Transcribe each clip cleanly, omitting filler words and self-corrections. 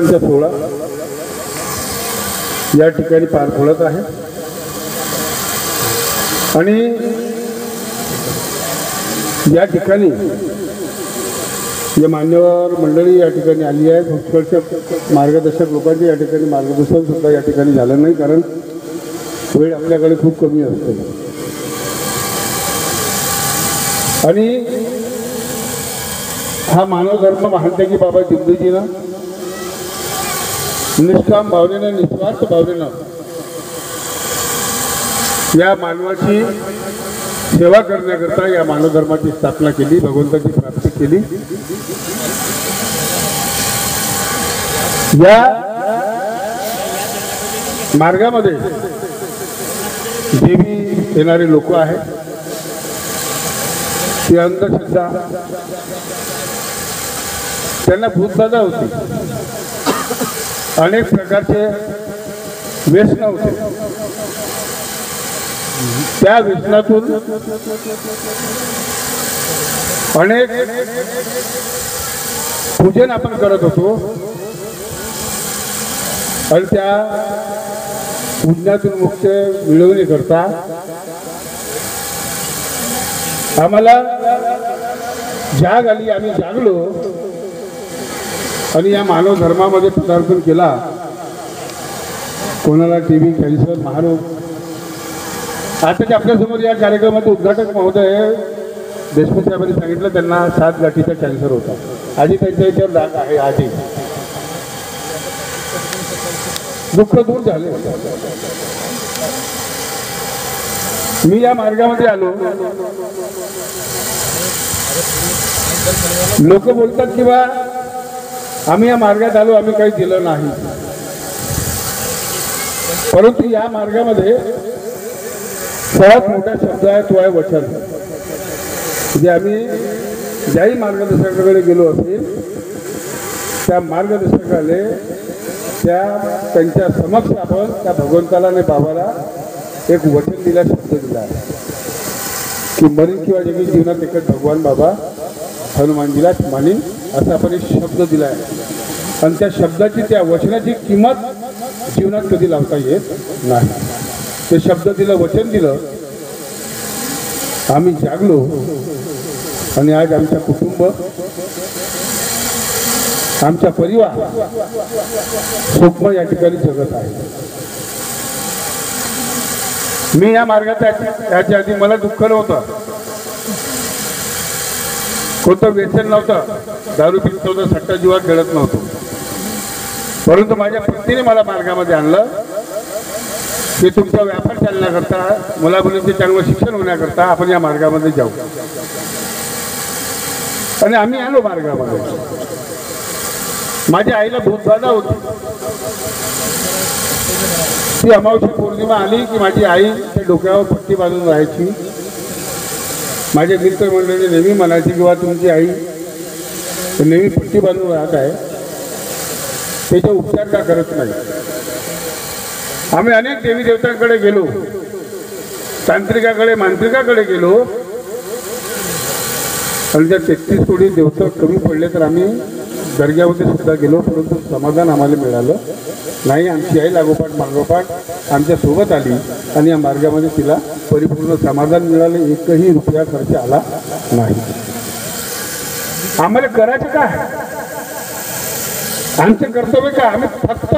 सोहळा या ठिकाणी पार पडत आहे आणि या ठिकाणी जे मान्यवर मंडळी या ठिकाणी आली आहे, पुष्कळशा मार्गदर्शक लोकांचे या ठिकाणी मार्गदर्शन सुद्धा या ठिकाणी झालं नाही, कारण वेळ आपल्याकडे खूप कमी असते आणि हा मानव धर्म मानते की बाबा जिंदगीनं निष्काम भावनेनं निस्वार्थ भावनेनं या मानवाची सेवा करण्याकरता या मानव धर्माची स्थापना केली, भगवंताची प्राप्ती केली। या मार्गामध्ये जे भी येणारे लोक आहेत ती अंधश्रद्धा त्यांना भूतबाधा होती, अनेक प्रकारचे व्यसन होते, त्या व्यसनातून अनेक पूजन आपण करत होतो आणि त्या पूजनातून मुक्त मिळवण्याकरता आम्हाला जाग आली, आम्ही जागलो आणि या मानव धर्मामध्ये पदार्पण केला। कोणाला टीबी, कॅन्सर, महारोग, आताच्या आपल्यासमोर या कार्यक्रमाचे उद्घाटक महोदय देशमुख साहेबांनी सांगितलं त्यांना 7 गाठीचा कॅन्सर होता, आधी त्यांच्या याच्यावर दाग आहे, आधी दुःख दूर झाले। मी या मार्गामध्ये आलो, लोक बोलतात की बा आम्ही या मार्गात आलो, आम्ही काही दिलं नाही, परंतु या मार्गामध्ये सर्वात मोठा शब्द आहे तो आहे वचन। म्हणजे आम्ही ज्याही मार्गदर्शकाकडे गेलो असेल त्या मार्गदर्शकाने त्यांच्या समक्ष आपण त्या भगवंताला आणि बाबाला एक वचन दिला, शब्द दिला की मरीन किंवा जगी जीवनात एकच भगवान बाबा हनुमानजीला मानीन, असा आपण एक शब्द दिला आहे आणि त्या शब्दाची, त्या वचनाची किंमत जीवनात कधी लावता येत नाही। ते शब्द दिलं, वचन दिलं, आम्ही जागलो आणि आज आमच्या कुटुंब, आमचा परिवार सुखमय या ठिकाणी जगत आहे। मी या मार्गात याच्या आधी मला दुःख नव्हतं, कोणतं व्यसन नव्हतं, दारू पित नव्हतं, सट्टा जुवा खेळत नव्हतो, परंतु माझ्या पत्नीने मला मार्गामध्ये आणलं की तुमचा व्यापार चालण्याकरता, मुला मुलींचे चांगलं शिक्षण होण्याकरता आपण या मार्गामध्ये जाऊ, आणि आम्ही आलो मार्गामध्ये। माझ्या आईला भूतबाधा होती, ती अमावस्या पौर्णिमा आली की माझी आई त्या डोक्यावर पट्टी बांधून राहायची। माझे मित्रमंडळी नेहमी म्हणायची की बा तुमची आई नेहमी पट्टी बांधून राहत आहे, त्याचा उपचार का करत नाही। आम्ही अनेक देवी देवतांकडे गेलो, तांत्रिकाकडे, मांत्रिकाकडे गेलो आणि जर 33 कोटी देवता कमी पडले तर आम्ही दर्ग्यामध्ये सुद्धा गेलो, परंतु समाधान आम्हाला मिळालं नाही। आमची आई लागोपाठ मागोपाठ आमच्या सोबत आली आणि या मार्गामध्ये तिला परिपूर्ण समाधान मिळाले, एकही रुपया खर्च आला नाही। आम्हाला करायचं काय, आमचे कर्तव्य काय, आम्ही फक्त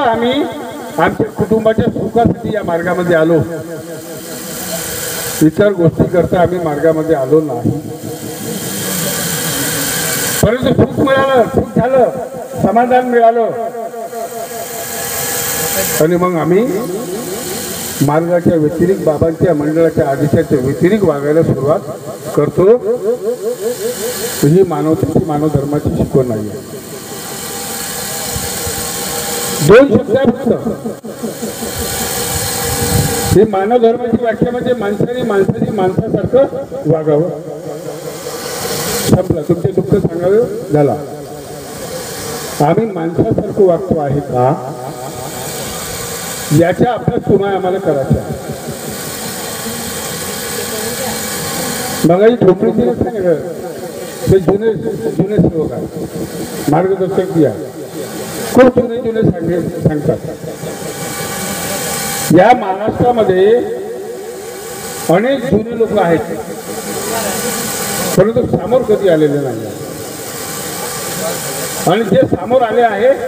आमच्या कुटुंबाच्या सुखासाठी या मार्गामध्ये आलो, इतर गोष्टी करता आम्ही मार्गामध्ये आलो नाही। परंतु सुख मिळालं, सुख झालं, समाधान मिळालं आणि मग आम्ही मार्गाच्या व्यतिरिक्त, बाबांच्या मंडळाच्या आदेशाच्या व्यतिरिक्त वागायला सुरुवात करतो। ही मानवतेची, मानव धर्माची शिकवण नाही आहे। 2 शब्द फक्त, ही मानव धर्माची व्याख्या म्हणजे माणसाने माणसासारखं वागावं, संपलं, तुमचे दुःख सांगावे झाला। आम्ही माणसासारखं वागतो आहे का, याचा अभ्यास तुम्हाला आम्हाला करायचा आहे। मगाही झोपडीने सांगितलं ते जुने सेवक आहे, मार्गदर्शक दिया खूप जुने सांगतात. या महाराष्ट्रामध्ये अनेक जुने लोक आहेत, परंतु समोर कधी आलेले नाही. आणि जे समोर आले आहेत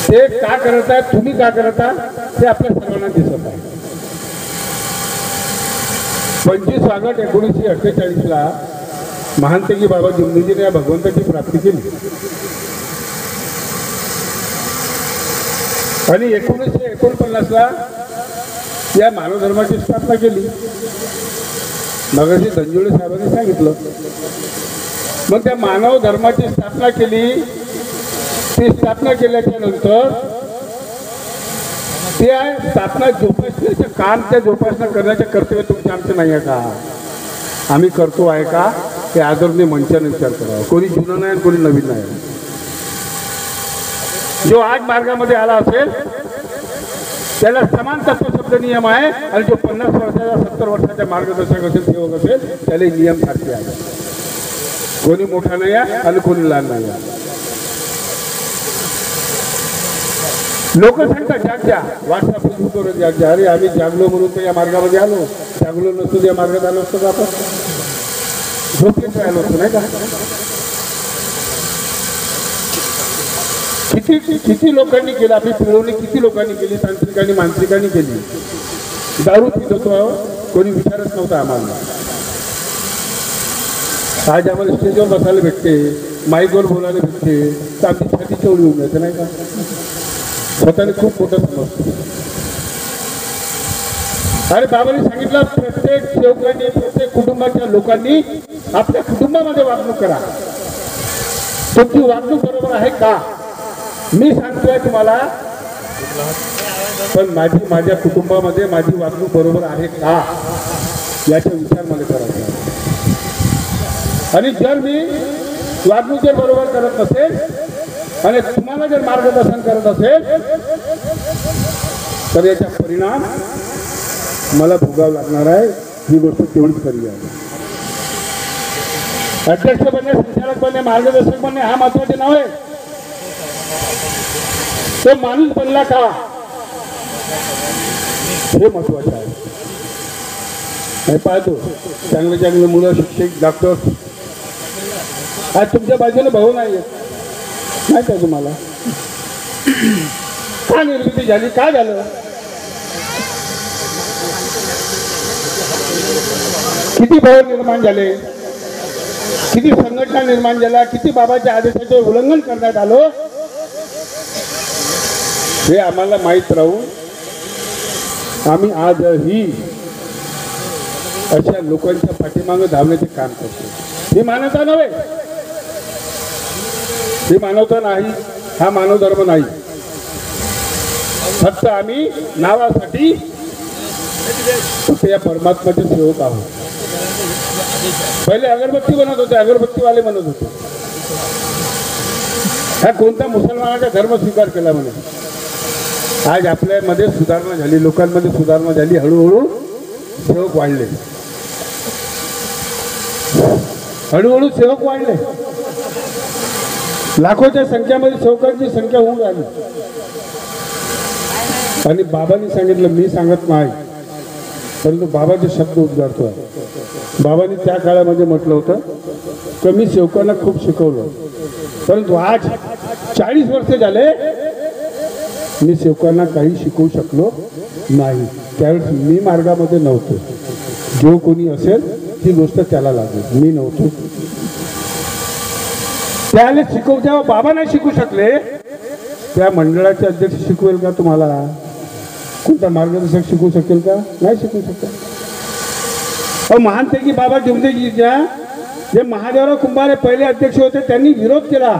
ते का करत आहेत, तुम्ही का करत आहात ते आपल्या सर्वांना दिसत आहे. 25 ऑगस्ट 1948 महानतेगी बाबा जिमनीजीने या भगवंताची प्राप्ती केली आणि 1949 या मानव धर्माची स्थापना केली. मगाशी संजुळे साहेबांनी सांगितलं. मग त्या मानव धर्माची स्थापना केली. ती स्थापना केल्याच्या नंतर त्या स्थापना जोपासण्याचं काम, त्या जोपासना करण्याचे कर्तव्य तुमच्या आमचं नाही आहे का? आम्ही करतो आहे का? ते आदरणीय मंचाने विचार करावा. कोणी जुनं नाही आणि कोणी नवीन नाही. जो आज मार्गामध्ये आला असेल त्याला समान तत्वशब्द नियम आहे आणि जो 50 वर्षाचा 70 वर्षाचा मार्गदर्शक असेल, सेवक असेल, त्याला नियम सारखे आहे. कोणी मोठा नाही आहे आणि कोणी लहान नाही आहे. लोक सांगतात जाग व्हॉट्सअप फेसबुकवर जाग. अरे आम्ही जागलो म्हणून तर या मार्गामध्ये आलो. जागलो नसतो या मार्गात आलो असतो का आपण? झोपेत राहिलो असतो नाही का? किती लोकांनी केलं, आपली पिळवणी किती लोकांनी केली, तांत्रिकांनी मानसिकांनी केली. दारू पित होतो, कोणी विचारत नव्हता आम्हाला. आज आम्हाला स्टेजवर बसायला भेटते, माईकवर बोलायला भेटते, तर आमची छाती चवळी होऊन जाते नाही का? स्वतःने खूप मोठं समजतो. अरे बाबांनी सांगितलं प्रत्येक सेवकांनी, प्रत्येक कुटुंबाच्या लोकांनी आपल्या कुटुंबामध्ये वागणूक करा. तुमची वागणूक बरोबर आहे का? मी सांगतोय तुम्हाला, पण माझ्या कुटुंबामध्ये माझी वागणूक बरोबर आहे का याचा विचार मला करायचा. आणि जर मी वागणूक जर बरोबर करत नसेल आणि तुम्हाला जर मार्गदर्शन करत असेल तर याचा परिणाम मला भोगावा लागणार आहे. ही गोष्ट तेवढीच खरी आहे. अध्यक्ष बनणे, संचालक बनणे, मार्गदर्शक बनणे हा महत्वाचे नाव आहे. तो माणूस बनला का हे महत्वाचं आहे. हे पाहतो चांगले मुलं, शिक्षक, डॉक्टर. आज तुमच्या बाजूला भाऊ नाही नाही का? तुम्हाला का निर्मिती झाली? काय झालं? किती भाऊ निर्माण झाले, किती संघटना निर्माण झाल्या, किती बाबाच्या आदेशाचे उल्लंघन करण्यात आलं हे आम्हाला माहीत राहून आम्ही आजही अशा लोकांच्या पाठीमागे धावण्याचे काम करतो. ही मानवता नव्हे, ही मानवता नाही, हा मानव धर्म नाही. फक्त आम्ही नावासाठी फक्त या परमात्म्याचे सेवक आहोत. पहिले अगरबत्ती बनत होते, अगरबत्तीवाले बनत होते. हा कोणता मुसलमानाचा धर्म स्वीकार केला म्हणे. आज आपल्यामध्ये सुधारणा झाली, लोकांमध्ये सुधारणा झाली. हळूहळू सेवक वाढले, हळूहळू सेवक वाढले. लाखोच्या संख्यामध्ये सेवकांची संख्या होऊन राहिली. आणि बाबांनी सांगितलं, मी सांगत नाही, परंतु बाबाचे शब्द उद्गारतो. बाबांनी त्या काळामध्ये म्हटलं होतं की मी सेवकांना खूप शिकवलं, परंतु आज 40 वर्ष झाले मी सेवकांना काही शिकवू शकलो नाही. त्यावेळेस मी मार्गामध्ये नव्हतो. जो कोणी असेल ती गोष्ट त्याला लागेल, मी नव्हतो. त्याला शिकवू, जेव्हा बाबा नाही शिकू शकले त्या मंडळाचे अध्यक्ष शिकवेल का तुम्हाला? कोणता मार्गदर्शक शिकू शकेल का? नाही शिकू शकत. महानतेगी बाबा जिमनीजीच्या जे महादेवराव कुंभारे पहिले अध्यक्ष होते त्यांनी विरोध केला.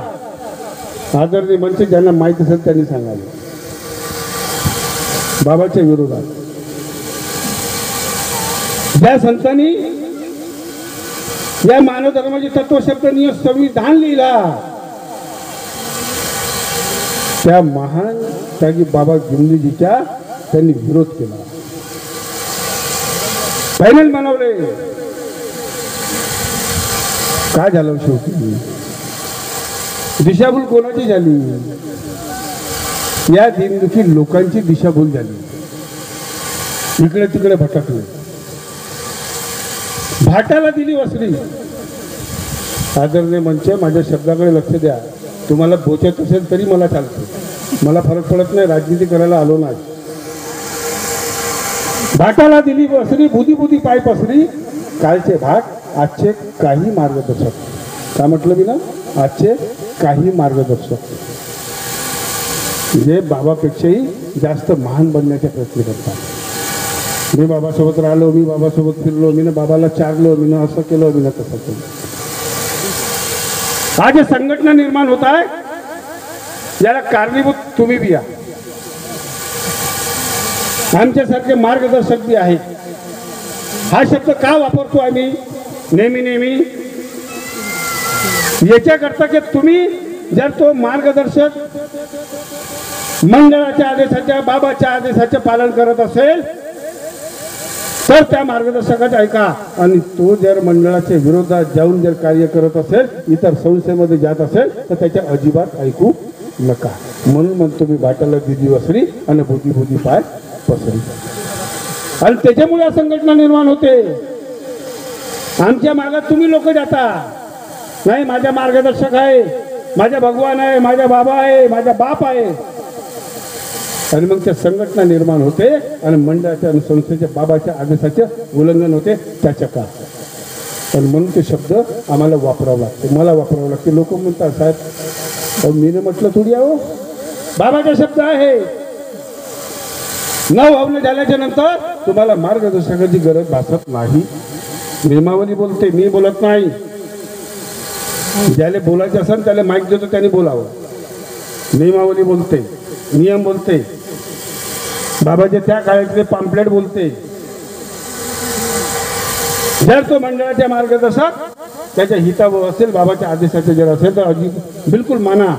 आदरणीय मंच ज्यांना माहीत असेल त्यांनी सांगावे. बाबाच्या विरोधात ज्या संतांनी या मानव धर्माचे तत्वशब्द नियम संविधान लिहिला त्या महान त्यागी बाबा जिमनीजीच्या त्यांनी विरोध केला. पॅनल बनवले. काय झालं शेवटी? दिशाभूल कोणाची झाली? या दीनदुखी लोकांची दिशाभूल झाली, इकडे तिकडे भटकले. भाटाला दिली वसरी. आदरणीय मंच, माझ्या शब्दाकडे लक्ष द्या. तुम्हाला बोचत असेल तरी मला चालते, मला फरक पडत नाही, राजनीती करायला आलो नाही. भाटाला दिली वसरी, बुधी बुधी पाय पसरी. कालचे भाग आजचे काही मार्गदर्शक. काय म्हटलं मी ना? आजचे काही मार्गदर्शक जे बाबापेक्षाही जास्त महान बनण्याचा प्रयत्न करतात. मी बाबासोबत राहिलो, मी बाबासोबत फिरलो, मी बाबाला चारलो, मी असं केलं, मी तसं केलं. आज संघटना निर्माण होत आहे, याला कारणीभूत तुम्ही बी आहे, आमच्यासारखे मार्गदर्शक बी आहे. हा शब्द का वापरतो आम्ही नेहमी नेहमी? याच्याकरता की तुम्ही जर तो मार्गदर्शक मंडळाच्या आदेशाच्या, बाबाच्या आदेशाचे पालन करत असेल तर त्या मार्गदर्शकाचे ऐका. आणि तो जर मंडळाच्या विरोधात जाऊन जर कार्य करत असेल, इतर संस्थेमध्ये जात असेल, तर त्याच्या अजिबात ऐकू नका. म्हणून म्हणतो मी, भाटाला दिली वसरी आणि बुधी बुधी पाय पसरी. आणि त्याच्यामुळे संघटना निर्माण होते. आमच्या मागात तुम्ही लोक जाता नाही, माझा मार्गदर्शक आहे, माझा भगवान आहे, माझा बाबा आहे, माझा बाप आहे. आणि मग त्या संघटना निर्माण होते आणि मंडळाच्या आणि संस्थेच्या बाबाच्या आदेशाचे उल्लंघन होते त्याच्या का. पण म्हणून ते शब्द आम्हाला वापरावं लागते, मला वापरावं लागते. लोक म्हणतात साहेब, मी म्हटलं थोडी आहो, बाबाचा शब्द आहे. 9 हवनं झाल्याच्या नंतर तुम्हाला मार्गदर्शकाची गरज भासत नाही. नियमावली बोलते, मी बोलत नाही. ज्याला बोलायचं असेल त्याला माईक देतो, त्याने बोलावं. नियमावली बोलते, नियम बोलते, बाबाचे त्या काळातले पॅम्पलेट बोलते. जर तो मंडळाच्या मार्गदर्शक त्याच्या हितावर असेल, बाबाच्या आदेशाचे जर असेल तर बिलकुल माना.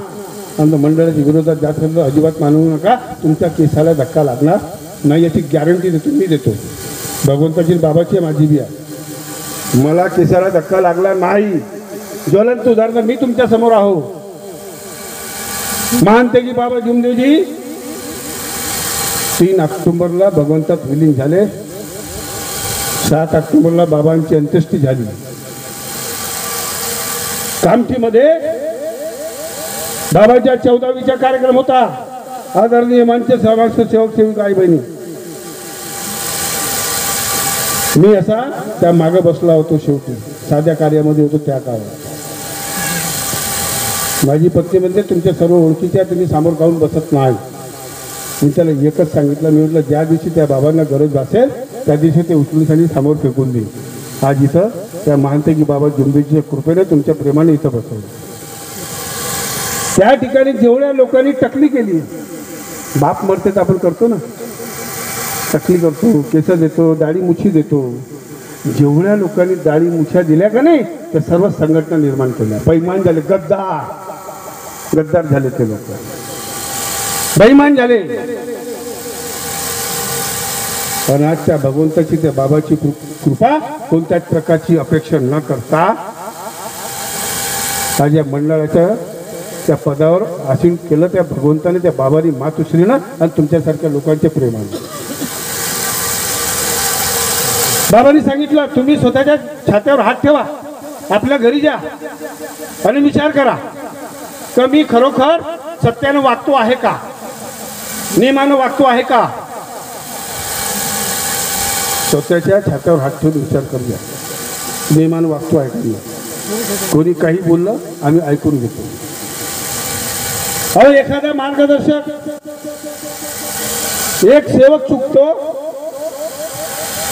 आणि मंडळाच्या विरोधात जात असेल तर अजिबात मानू नका. तुमच्या केसाला धक्का लागणार नाही याची गॅरंटी देतो, मी देतो. भगवंताची बाबाची माझी बी आहे. मला केसाला धक्का लागला नाही. ज्वलंत उदाहरण मी तुमच्या समोर आहो. मानते की बाबा जुमदेवजी 3 ऑक्टोबरला भगवंतात विलीन झाले. 7 ऑक्टोबरला बाबांची अंत्येष्टी झाली. कामठीमध्ये बाबाच्या 14वीचा कार्यक्रम होता. आदरणीय मंच, समाजसेवक, सेवक, आई बहिणी, मी असा त्या मागे बसला होतो. शेवटी साध्या कार्यामध्ये होतो त्या काळात. माझी पत्नी म्हणते, तुमच्या सर्व ओळखीच्या तुम्ही समोर काढून बसत नाही. मी त्याला एकच सांगितलं, मी म्हटलं ज्या दिवशी त्या बाबांना गरज भासेल त्या दिवशी ते उचलून समोर फेकून देईल. आज इथं त्या मानते की बाबा जुंबेच्या कृपेने तुमच्या प्रेमाने इथं बसवलं. त्या ठिकाणी जेवढ्या लोकांनी टकली केली, बाप मरते तर आपण करतो ना, टकली करतो, केस देतो, दाढी मुछी देतो. जेवढ्या लोकांनी दाढी मुछ्या दिल्या का नाही, त्या सर्व संघटना निर्माण केल्या. बैमान झाले, गद्दार झाले ते लोक, बैमान झाले. पण आज त्या भगवंताची, त्या बाबाची कृपा कोणत्याच प्रकारची अपेक्षा न करता आज या मंडळाच्या त्या पदावर आसीन केलं त्या भगवंताने, त्या बाबानी, मातुश्रीनं आणि तुमच्यासारख्या लोकांच्या प्रेमाने. बाबांनी सांगितलं, तुम्ही स्वतःच्या छात्यावर हात ठेवा, आपल्या घरी जा आणि विचार करा की मी खरोखर सत्यानं वागतो आहे का, नियमानं वागतो आहे का. स्वतःच्या छात्यावर हात ठेवून विचार करूया, नियमानं वागतो आहे का. कोणी काही बोललं आम्ही ऐकून घेतो. अहो, एखादा मार्गदर्शक, एक सेवक चुकतो,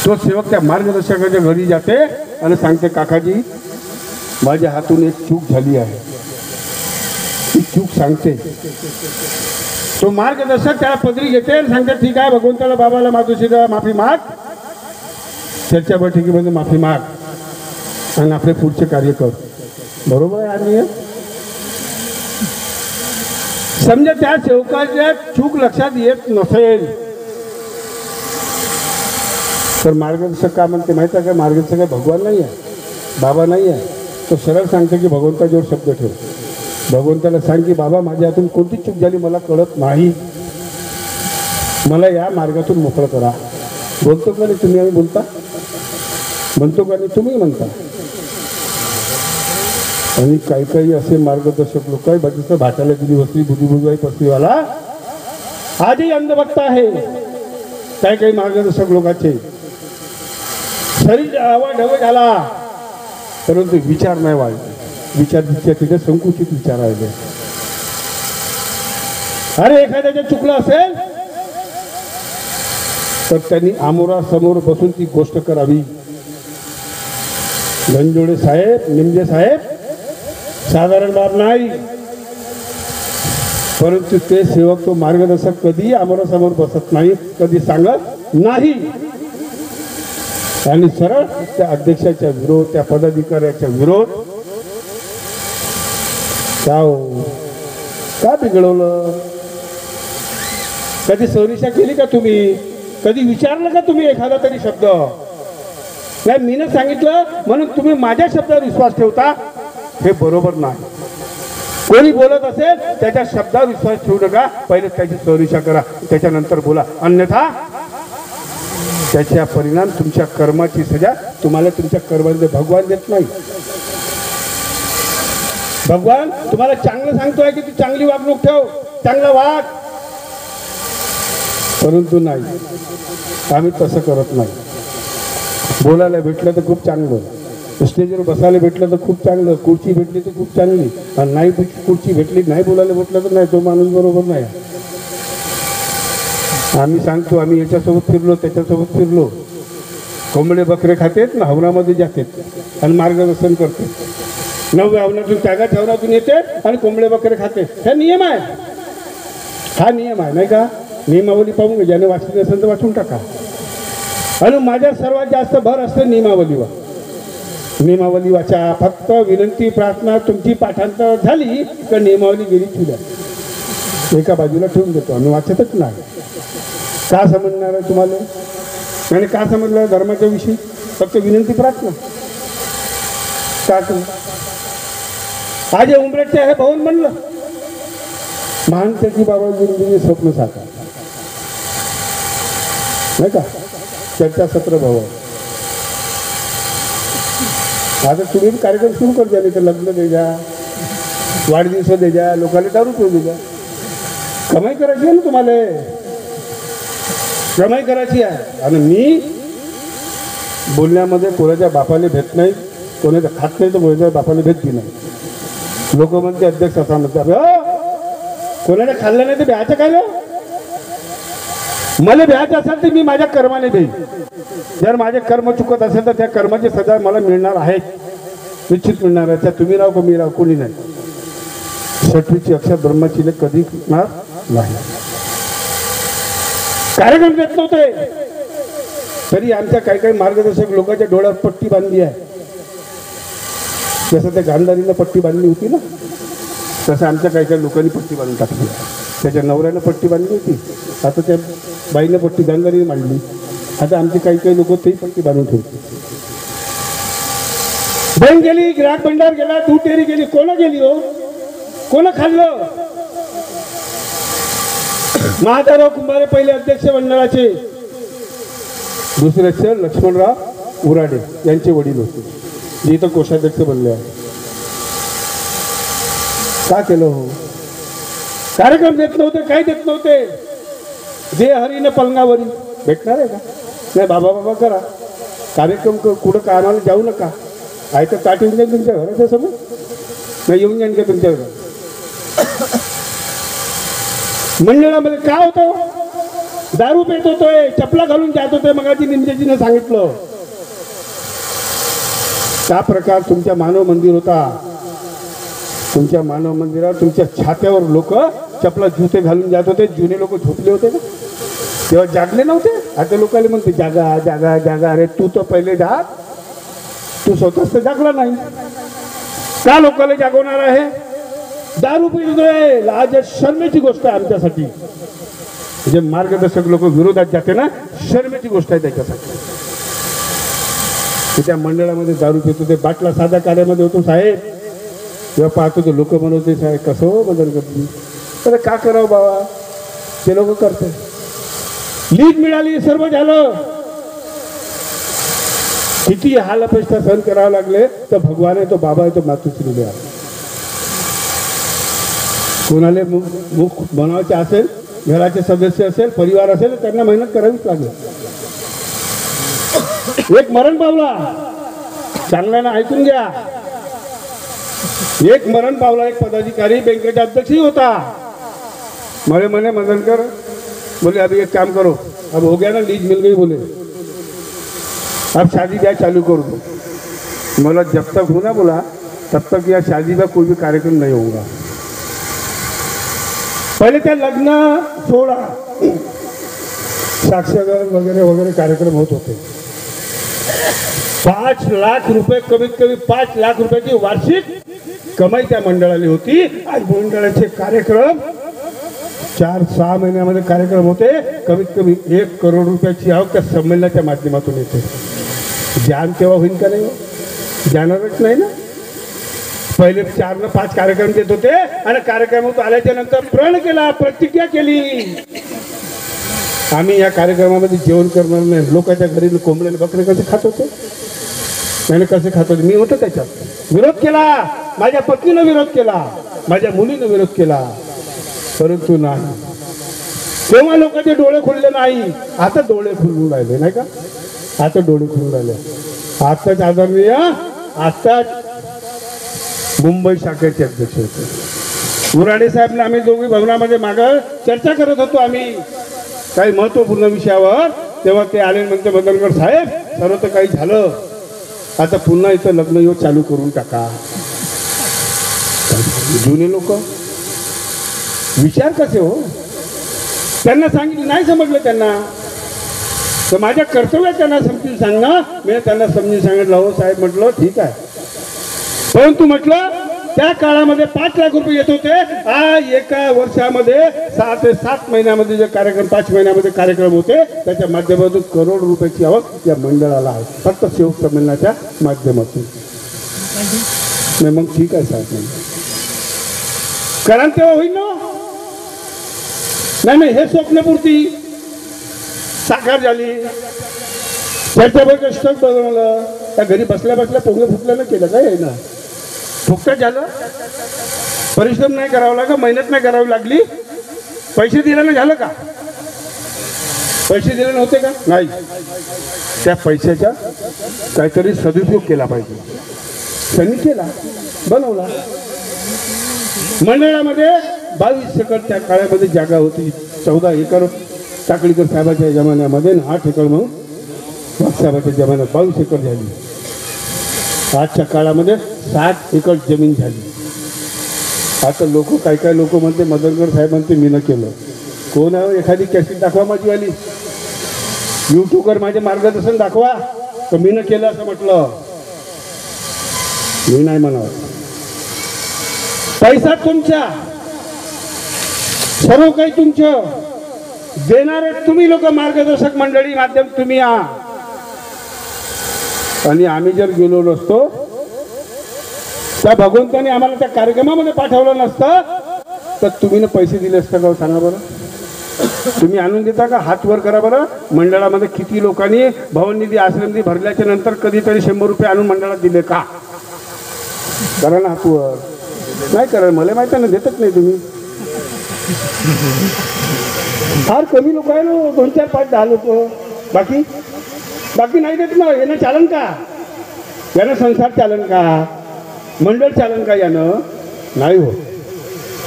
तो सेवक त्या मार्गदर्शकाच्या घरी जाते आणि सांगते, काकाजी माझ्या हातून एक चूक झाली आहे. ती चूक सांगते. तो मार्गदर्शक त्याला पदरी घेते आणि सांगते, ठीक आहे, भगवंताला, बाबाला, मातुश्रीला माफी माग, चर्चा बैठकीमध्ये माफी माग आणि आपले पुढचे कार्य कर. बरोबर आहे. आणि समजा त्या सेवकाच्या चूक लक्षात येत नसेल तर मार्गदर्शक काय म्हणते माहिती आहे का, मार्गदर्शक भगवान नाही आहे, बाबा नाही आहे. तो सरळ सांगते की भगवंताजवळ शब्द ठेव, भगवंताला सांग की बाबा माझ्या हातून कोणती चूक झाली मला कळत नाही, मला या मार्गातून मोकळं करा. बोलतो का नाही तुम्ही? आम्ही बोलता म्हणतो का नाही? तुम्ही म्हणता. आणि काही काही असे मार्गदर्शक लोक आहे बाजूचं भाटाला गेली वस्ती बुजुबाई पस्तीवाला आजही अंधभक्त आहे. काही काही मार्गदर्शक लोकांचे शरीर ढवळ झाला परंतु विचार नाही वाढले. विचार तिथे संकुचित विचार राहिले. अरे एखाद्याच्या चुकलं असेल तर त्यांनी आमोरासमोर बसून ती गोष्ट करावी. गंजोडे साहेब, निमजे साहेब साधारण बाब नाही, परंतु ते सेवक तो मार्गदर्शक कधी आमोरासमोर बसत नाही, कधी सांगत नाही. आणि सरळ त्या अध्यक्षाच्या विरोध, त्या पदाधिकाऱ्याच्या विरोध. का बिघडवलं? कधी सरीक्षा केली का तुम्ही? कधी विचारलं का तुम्ही एखादा तरी शब्द? नाही, मीनं सांगितलं म्हणून तुम्ही माझ्या शब्दावर विश्वास ठेवता, हे बरोबर नाही. कोणी बोलत असेल त्याच्या शब्दावर विश्वास ठेवू नका, पहिले त्याची सरीक्षा करा, त्याच्यानंतर बोला. अन्यथा त्याच्या परिणाम तुमच्या कर्माची सजा तुम्हाला तुमच्या कर्मामध्ये भगवान देत नाही. भगवान तुम्हाला चांगलं सांगतोय की तू चांगली वागणूक ठेव, चांगला वाग, परंतु नाही, आम्ही तसं करत नाही. बोलायला भेटलं तर खूप चांगलं, स्टेजवर बसायला भेटलं तर खूप चांगलं, खुर्ची भेटली तर खूप चांगली, आणि नाही खुर्ची भेटली, नाही बोलायला भेटलं तर नाही, तो माणूस बरोबर नाही. आम्ही सांगतो आम्ही याच्यासोबत फिरलो, त्याच्यासोबत फिरलो, कोंबडे बकरे खातेत ना हवनामध्ये जातात आणि मार्गदर्शन करते. 9 हवनातून त्यागा ठेवनातून येते आणि कोंबडे बकरे खाते. हा नियम आहे, हा नियम आहे नाही का? नियमावली पाहून घ्या, ज्याने वाचली असेल तर वाचून टाका. आणि माझ्या सर्वात जास्त भर असते नियमावलीवर. नियमावली वाचा, फक्त विनंती प्रार्थना तुमची पाठांतर झाली तर नियमावली गेली चुल्या एका बाजूला ठेवून देतो, आम्ही वाचतच नाही. का समजणार आहे तुम्हाला? आणि का समजलं धर्माच्या विषयी? फक्त विनंती प्रार्थना का करू? आज हे उमरेटचे आहे भवन म्हणलं, महानतेची बाबाजींनी स्वप्न साकार नाही का? चर्चासत्र भवन. आता तुम्ही कार्यक्रम सुरू कर द्या, नाही तर लग्न दे द्या, वाढदिवस दे द्या, लोकांना दारू पिऊ द्या. कमाई करायची आहे ना तुम्हाला, कमाई करायची आहे. आणि मी बोलण्यामध्ये कोणाच्या बापाला भेट नाही, कोणाच्या खात नाही तर कोणाच्या बापाला भेटती नाही. लोक म्हणते अध्यक्ष असा म्हणतात, कोणाला खाल्लं नाही तर ब्याचं काय? मला ब्याचं असेल तर मी माझ्या कर्माने देईन. जर माझे कर्म चुकत असेल तर त्या कर्माची सजा मला मिळणार आहे, निश्चित मिळणार आहे. त्या तुम्ही राव का मी राव कोणी नाही. षटवीची अक्षर ब्रह्माची कधी मिळणार नाही. कार्यक्रम देत नव्हते तरी आमच्या काही काही मार्गदर्शक लोकांच्या डोळ्यात पट्टी बांधली आहे. जसं त्या गांधारीनं पट्टी बांधली होती ना, तसं आमच्या काही काही लोकांनी पट्टी बांधून टाकली. त्याच्या नवऱ्यानं पट्टी बांधली होती, आता त्या बाईनं पट्टी गांधारीने मांडली. आता आमचे काही काही लोक तेही पट्टी बांधून ठेवते. बहीण गेली, ग्राहक भंडार गेला, दूध डेअरी गेली. कोण गेली हो? कोण खाल्लं? महादेवराव कुंभारे पहिले अध्यक्ष मंडळाचे, दुसरे अध्यक्ष लक्ष्मणराव उराडे यांचे वडील होते, जे इथं कोषाध्यक्ष बनले आहे. का केलं हो? कार्यक्रम देत नव्हते, काही देत नव्हते. जे हरीनं पलंगावरी भेटणार आहे का? नाही, बाबा बाबा करा कार्यक्रम, कुठं कामाला जाऊ नका. आहे तर ताट येऊन जाईल तुमच्या घराच्या समोर, नाही येऊन जाईन का तुमच्या घर? मंडळामध्ये काय होतं? दारू पेत होतोय, चपला घालून जात होते. मगाची निमजेजीने सांगितलं त्या प्रकार तुमच्या मानव मंदिर होता. तुमच्या मानव मंदिरात तुमच्या छात्यावर लोक चपला जुते घालून जात होते. जुने लोक झोपले होते ना, तेव्हा जागले नव्हते. आता लोकांना म्हणते जागा जागा जागा. अरे तू तर पहिले जाग, तू स्वतःच तर जागला नाही. का लोकांना जागवणार आहे? दारू पितोय, लाज शर्मेची गोष्ट आहे आमच्यासाठी. जे मार्गदर्शक लोक विरोधात जाते ना, शर्मेची गोष्ट आहे त्याच्यासाठी. त्या मंडळामध्ये दारू पितो, ते बाटला साध्या कार्यामध्ये होतो. साहेब तेव्हा पाहतो ते लोक बनवते साहेब कसं हो बदल करते. तर का करावं बाबा, ते लोक करते. लीड मिळाली, सर्व झालं, किती हाल अपेक्षा सहन करावं लागले, तर भगवान आहे तो बाबा आहे तो मातृश्री द्या. कोणाला मुख बनवायचे असेल, घराचे सदस्य असेल, परिवार असेल, त्यांना मेहनत करावीच लागेल. एक मरण पावला, चांगल्यानं ऐकून घ्या, एक मरण पावला. एक पदाधिकारी बँकेचा अध्यक्षही होता. मरे मने मदनकर बोले अभी एक काम करो, अब हो गया ना, लीज मिल गई, बोले अब शादी ब्याह चालू कर दो. बोला जब तक हो ना, बोला तब तक या शादी का कोई भी कार्यक्रम नहीं होगा. पहिले त्या लग्न सोहळा, साक्षगंध वगैरे वगैरे कार्यक्रम होत होते. 5 लाख रुपये, कमीत कमी 5 लाख रुपयाची वार्षिक कमाई त्या मंडळाली होती. आज मंडळाचे कार्यक्रम 4-6 महिन्यामध्ये कार्यक्रम होते. कमीत कमी 1 करोड रुपयाची आवक त्या संमेलनाच्या माध्यमातून येते. ज्ञान तेव्हा होईल का नाही? जाणारच नाही ना. पहिले 4 न 5 कार्यक्रम देत होते आणि कार्यक्रमातून आल्याच्या नंतर प्रण केला, प्रतिज्ञा केली, आम्ही या कार्यक्रमामध्ये जेवण करणार नाही. लोकांच्या घरी कोंबड्याने बकरे कसे खात होते, त्याने कसे खात होते, मी होतो त्याच्यात. विरोध केला, माझ्या पत्नीनं विरोध केला, माझ्या मुलीनं विरोध केला, परंतु नाही. तेव्हा लोकांचे डोळे खुलले नाही. आता डोळे खुलून राहिले नाही का? आता डोळे खुलून राहिले. आताच आदरणीय, आताच मुंबई शाखेचे अध्यक्ष होते उराडे साहेबने, आम्ही दोघी भवनामध्ये मागं चर्चा करत होतो आम्ही काही महत्त्वपूर्ण विषयावर. तेव्हा ते आले, म्हणते मदनकर साहेब सर्व तर काही झालं, आता पुन्हा इथं लग्न योग चालू करून टाका. जुने लोक विचार कसे हो, त्यांना सांगितलं नाही समजलं त्यांना, तर माझ्या कर्तव्यात त्यांना समजून सांगणं. मी त्यांना समजून सांगितलं, हो साहेब म्हटलं ठीक आहे, परंतु म्हटलं त्या काळामध्ये 5 लाख रुपये येत होते. आज एका वर्षामध्ये 6 ते 7 महिन्यामध्ये जे कार्यक्रम, 5 महिन्यामध्ये कार्यक्रम होते, त्याच्या माध्यमातून करोड रुपयाची आवक या मंडळाला आहे, फक्त सेवक संमेलनाच्या माध्यमातून. नाही मग ठीक आहे साहेब, नाही कारण तेव्हा होईल ना. नाही हे स्वप्नपूर्ती साकार झाली. त्याच्याबरोबर स्टक बनवलं, त्या घरी बसल्या बसल्या पोंगे फुटल्यानं केलं काय आहे ना, फुकट झालं. परिश्रम नाही करावा लागला, मेहनत नाही करावी लागली, पैसे दिल्यानं झालं का? पैसे दिले नव्हते का? नाही. त्या पैशाचा काहीतरी सदुपयोग केला पाहिजे, त्यांनी केला, बनवला. मंडळामध्ये 22 एकर त्या काळामध्ये जागा होती. 14 एकर टाकळीकर साहेबाच्या जमान्यामध्ये, 8 एकर मग साहेबाच्या जमान्यात 22 एकर झाली. आजच्या काळामध्ये 60 एकर जमीन झाली. आता लोक काय लोक म्हणते, मदनकर साहेब म्हणते मी न केलं. कोण आहे? एखादी कॅसेट दाखवा माझीवाली, यूट्यूबवर माझे मार्गदर्शन दाखवा, तर मी न केलं असं म्हटलं. मी नाही म्हणावं. पैसा तुमचा, सर्व काही तुमचं, देणारे तुम्ही लोक, मार्गदर्शक मंडळी माध्यम तुम्ही आहात. आणि आम्ही जर गेलो नसतो, त्या भगवंताने आम्हाला त्या कार्यक्रमामध्ये पाठवलं नसतं, तर तुम्ही पैसे दिले असते का? सांगा बरं. तुम्ही आणून देता का? हात वर करा बरं. मंडळामध्ये किती लोकांनी भवननिधी आश्रमनिधी भरल्याच्या नंतर कधीतरी 100 रुपये आणून मंडळात दिले का? करा ना हात वर. नाही करा, मला माहिती आहे ना, देतच नाही तुम्ही. फार कमी लोक आहे ना, 2, 4, 5, 10 लोक. बाकी नाही देत ना. यानं चालन का? यानं संसार चालन का? मंडळ चालन का यानं? नाही हो,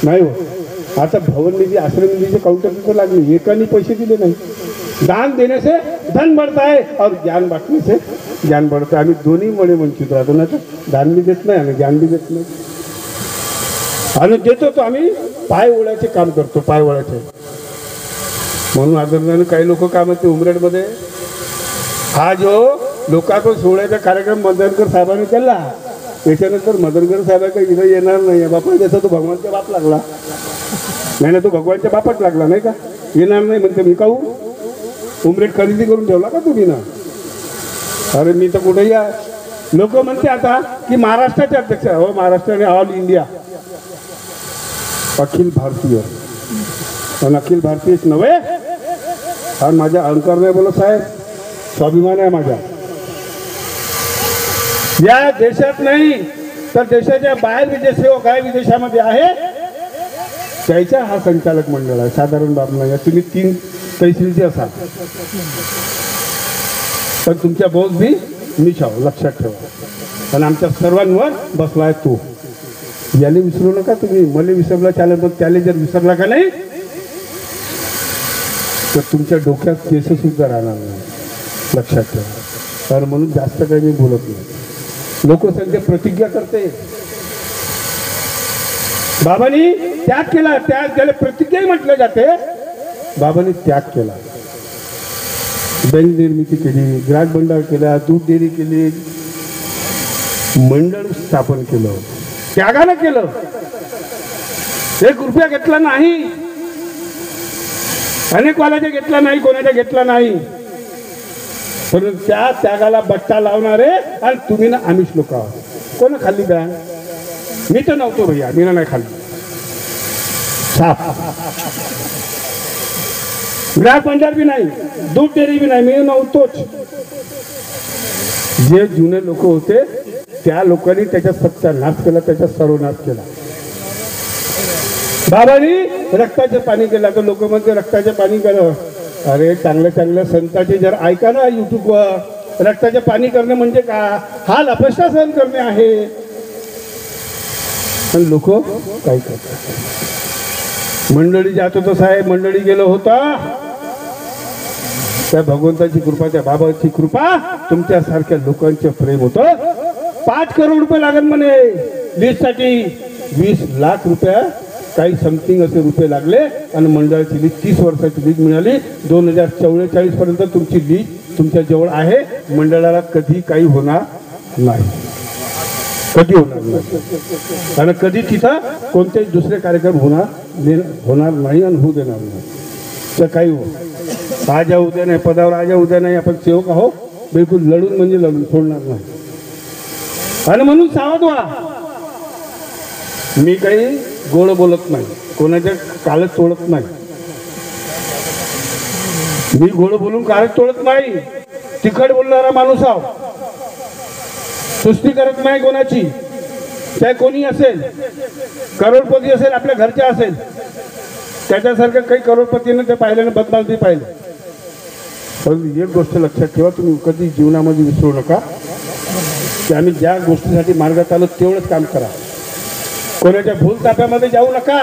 नाही हो. आता भवन निधी आश्रम निधीचे काउंटर तिथं लागले, एकाने पैसे दिले नाही. दान देने से धन बढ़ता है और ज्ञान बांटने से ज्ञान बढ़ता है. आम्ही दोन्ही मुळे वंचित राहतो ना, तर दान बी देत नाही आणि ज्ञान बी देत नाही. आणि देतो तो आम्ही पाय ओळायचे काम करतो, पाय ओळायचे. म्हणून आदरणाने काही लोक काय म्हणते उमरेडमध्ये, हा जो लोकांकडून सोहळ्याचा कार्यक्रम मदनकर साहेबांनी केला, त्याच्यानंतर मदनकर साहेब काही इथं येणार नाही. बापा जसा तो भगवानचा बाप लागला नाही ना, तो भगवानच्या बापात लागला नाही का? येणार नाही म्हणते. मी काहू? उमरेड खरेदी करून ठेवला का तुम्ही ना? अरे मी तर कुठेही आहे, लोक म्हणते आता की महाराष्ट्राचे अध्यक्ष हो, महाराष्ट्राने ऑल इंडिया अखिल भारतीय, पण अखिल भारतीयच नव्हे. आणि माझ्या अहंकार नाही बोलत साहेब, स्वाभिमान आहे माझा. या देशात नाही तर देशाच्या बाहेर विदेश सेवक आहे, विदेशामध्ये आहे, त्याचा हा संचालक मंडळ आहे. साधारण बाब नाही. तुम्ही 3 तहसीलचे असाल पण तुमच्या बोस बी मीच आहो, लक्षात ठेवा. पण आमच्या सर्वांवर बसलाय तू. याले विसरू नका तुम्ही. मला विसरला चालेल पण त्याला जर विसरला का नाही तर तुमच्या डोक्यात केस सुद्धा राहणार नाही, लक्षात ठेवा. तर म्हणून जास्त काही मी बोलत नाही. लोक संख्या प्रतिज्ञा करते. बाबांनी त्याग केला, त्याग ज्याला प्रतिज्ञाही म्हटलं जाते. बाबांनी त्याग केला, बँक निर्मिती केली, ग्राहक भंडार केला, दूध डेअरी केली, मंडळ स्थापन केलं, त्यागानं केलं. 1 रुपया घेतला नाही, अनेक वाल्याचा घेतला नाही, कोणाचा घेतला नाही. म्हणून त्या त्यागाला बट्टा लावणारे आणि तुम्ही ना आमिष लोक आहोत. कोण खाल्ली बँक? मी तर नव्हतो भैया, मी नाही खाल्ली. साफ. ग्राहक भंडार बी नाही, दूध डेअरी बी नाही, मी नव्हतोच. जे जुने लोक होते त्या लोकांनी त्याचा सत्यानाश केला, त्याचा सर्वनाश केला. बाबांनी रक्ताचे पाणी केलं. तर लोक म्हणते रक्ताचे पाणी केलं. अरे चांगल्या चांगल्या संतांचे जर ऐका ना युट्यूबवर, रक्ताचे पाणी करणे म्हणजे का? हाल अपेक्षा सहन करणे आहे. पण लोक काय करतात? मंडळी जात होतं साहेब, मंडळी गेलो होता. त्या भगवंताची कृपा, त्या बाबाची कृपा, तुमच्यासारख्या लोकांचे प्रेम होतं. 5 करोड रुपये लागत म्हणे लीजसाठी. 20 लाख रुपये काही समथिंग असे रुपये लागले आणि मंडळाची लीज 30 वर्षाची लीज मिळाली. 2044 पर्यंत तुमची लीज तुमच्या जवळ आहे. मंडळाला कधी काही होणार नाही, कधी होणार नाही. आणि कधी तिथं कोणतेच दुसरे कार्यक्रम होणार नाही आणि होऊ देणार नाही. तर काही हो, राजा उद्या नाही, पदावर राजा उद्या नाही. आपण सेवक आहो, बिलकुल लढून म्हणजे लढून सोडणार नाही. आणि म्हणून सावध व्हा. मी काही गोड बोलत नाही, कोणाच्या कालच तोडत नाही. मी गोड बोलून कालच तोडत नाही. तिखट बोलणारा माणूस आहो. सुस्ती करत नाही कोणाची, चाहे कोणी असेल, करोडपती असेल, आपल्या घरच्या असेल. त्याच्यासारखं काही करोडपतीनं ते पाहिल्यानं बदमाशी पाहिलं. पण एक गोष्ट लक्षात ठेवा, तुम्ही कधी जीवनामध्ये विसरू नका की आम्ही ज्या गोष्टीसाठी मार्गात आलो तेवढंच काम करा. कोणाच्या भूल ताप्यामध्ये जाऊ नका.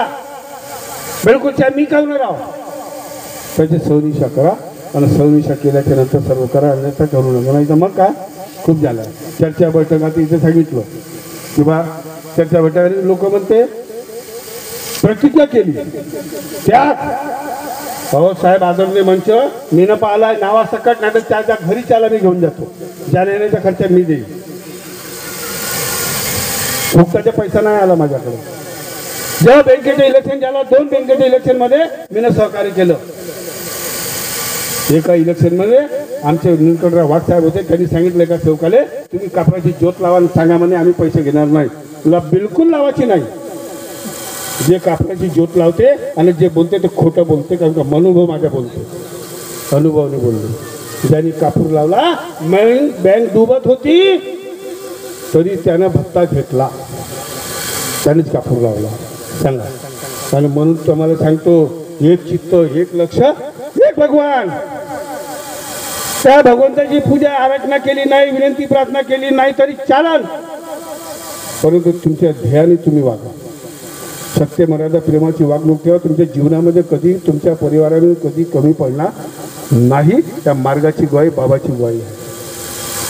बिलकुल मी करून राहू. त्याची सहनिशा करा आणि सहनिशा केल्याच्या नंतर सर्व करा, अन्यथा करू नका. नाही तर मग काय खूप झालं. चर्चा बैठकात इथे सांगितलं किंवा चर्चा बैठकात लोक म्हणते प्रतिज्ञा केली, त्याग. हो साहेब, आदरणीय मंच, मी न पाहिलाय नावा सकट, नाही तर त्याच्या घरी त्याला मी घेऊन जातो. जाण्या येण्याचा खर्च मी देईन. फुकटाचा पैसा नाही आला माझ्याकडे. जेव्हा बँकेचं इलेक्शन झालं, 2 बँकेच्या इलेक्शन मध्ये मी सहकार्य केलं. एका इलेक्शन मध्ये आमचे निलकंठराव वाघ साहेब होते. त्यांनी सांगितलं का सेवकाले, तुम्ही कापडाची ज्योत लावा आणि सांगा म्हणे आम्ही पैसे घेणार नाही. तुला बिलकुल लावायची नाही. जे कापडाची ज्योत लावते आणि जे बोलते ते खोटं बोलते, कारण का अनुभव माझा बोलतो, अनुभवाने बोललो. ज्यांनी कापूर लावला, मग बँक डुबत होती तरी त्यानं भत्ता घेतला, त्यानेच कापूर लावला. सांगा. आणि म्हणून तुम्हाला सांगतो, एक चित्त, एक लक्ष, एक भगवान. त्या भगवंताची पूजा आराधना केली नाही, विनंती प्रार्थना केली नाही तरी चालन, परंतु तुमच्या ध्येयाने तुम्ही वागा. सत्य मर्यादा प्रेमाची वागणूक ठेवा. तुमच्या जीवनामध्ये कधी तुमच्या परिवाराने कधी कमी पडणार नाही. त्या मार्गाची ग्वाही बाबाची ग्वाही आहे.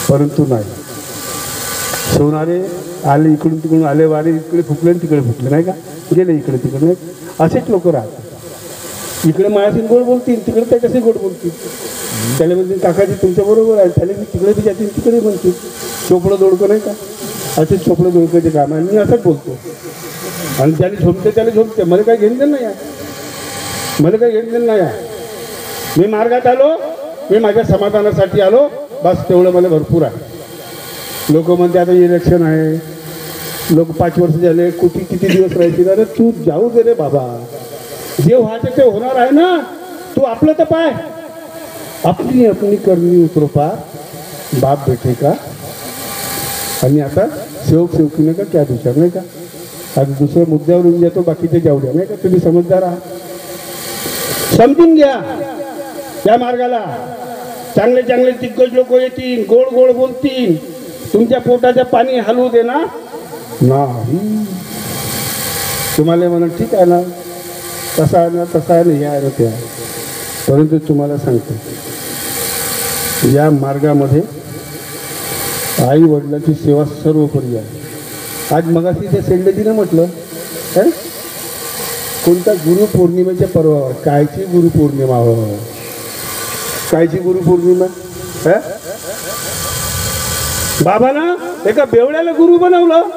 परंतु नाही, सोनारे आले इकडून तिकडून, आले वारे इकडे फुकले तिकडे फुकले, नाही का, गेले इकडे तिकडे नाही. असेच लोक राहतात. इकडे माझ्याशी गोड बोलतील, तिकडे त्याच्याशी गोड बोलतील. त्याला म्हणतील काकाजी तुमच्या बरोबर आहे, त्याला मी तिकडे बी जातील, तिकडे म्हणतील. चोपडं दोडकं नाही का, असेच चोपडं दोडकंचे काम आहे. मी असंच बोलतो. आणि ज्याला झोपते त्याला झोपते. मला काही घेणं नाही आहे, मला काही घेणं नाही आहे. मी मार्गात आलो, मी माझ्या समाधानासाठी आलो, बस तेवढं मला भरपूर आहे. लोक म्हणते आता इलेक्शन आहे, लोक 5 वर्ष झाले, किती दिवस राहायचे. अरे तू जाऊ दे रे बाबा, जे व्हायचं ते होणार आहे ना. तू आपलं तर पाय, अपनी अपनी करनी उतरो पार, बाप बेटे का. आणि आता सेवक सेवकीने का क्या विचार नाही का. आणि दुसऱ्या मुद्द्यावर येऊन जातो, बाकीचे जाऊ द्या नाही का. तुम्ही समजदार आहात, समजून घ्या. त्या मार्गाला चांगले चांगले दिग्गज लोक येतील, गोड गोड बोलतील, तुमच्या पोटाचं पाणी हलवू देणार नाही. तुम्हाला म्हणा ठीक आहे ना, तसा आहे ना, तसा आहे ना, हे आहे ना, ते आहे. परंतु तुम्हाला सांगतो, या मार्गामध्ये आई वडिलांची सेवा सर्वोपरी आहे. आज मगाशी त्या सेंडजीनं म्हटलं कोणता गुरुपौर्णिमेच्या पर्वावर. कायची गुरुपौर्णिमा हो, कायची गुरुपौर्णिमा. बाबांना एका बेवड्याला गुरु बनवलं,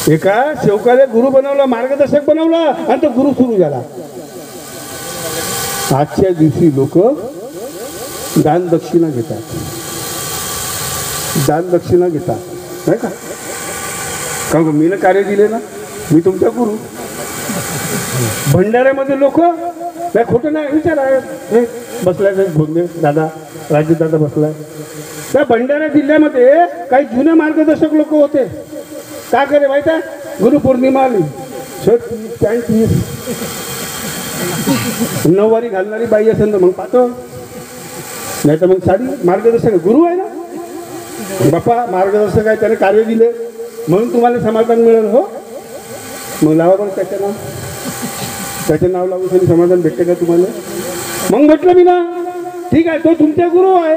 एका सेवकाला गुरु बनवलं, मार्गदर्शक बनवलं, आणि तो गुरु सुरू झाला. आजच्या दिवशी लोक दान दक्षिणा घेतात, दान दक्षिणा घेतात नाही का. कारण मी ना कार्य दिले ना, मी तुमचा गुरु. भंडाऱ्यामध्ये लोक नाही, खोटं नाही, विचारा. हे बसलाय भोंगे दादा, राजू दादा बसलाय. त्या भंडारा जिल्ह्यामध्ये काही जुने मार्गदर्शक लोक होते. का करे माहिती आहे, गुरुपौर्णिमा आली, शर्ट पीस, पॅन्ट पीस, नऊवारी घालणारी बाई असेल तर मग पाहतो, नाही तर मग साडी. मार्गदर्शक गुरु आहे ना बाप्पा, मार्गदर्शक आहे, त्याने कार्य दिले म्हणून तुम्हाला समाधान मिळेल. हो मग लावा बरं त्याचं नाव, त्याचं नाव लावून तरी समाधान भेटते का तुम्हाला. मग म्हटलं मी ना, ठीक आहे, तो तुमचा गुरु आहे.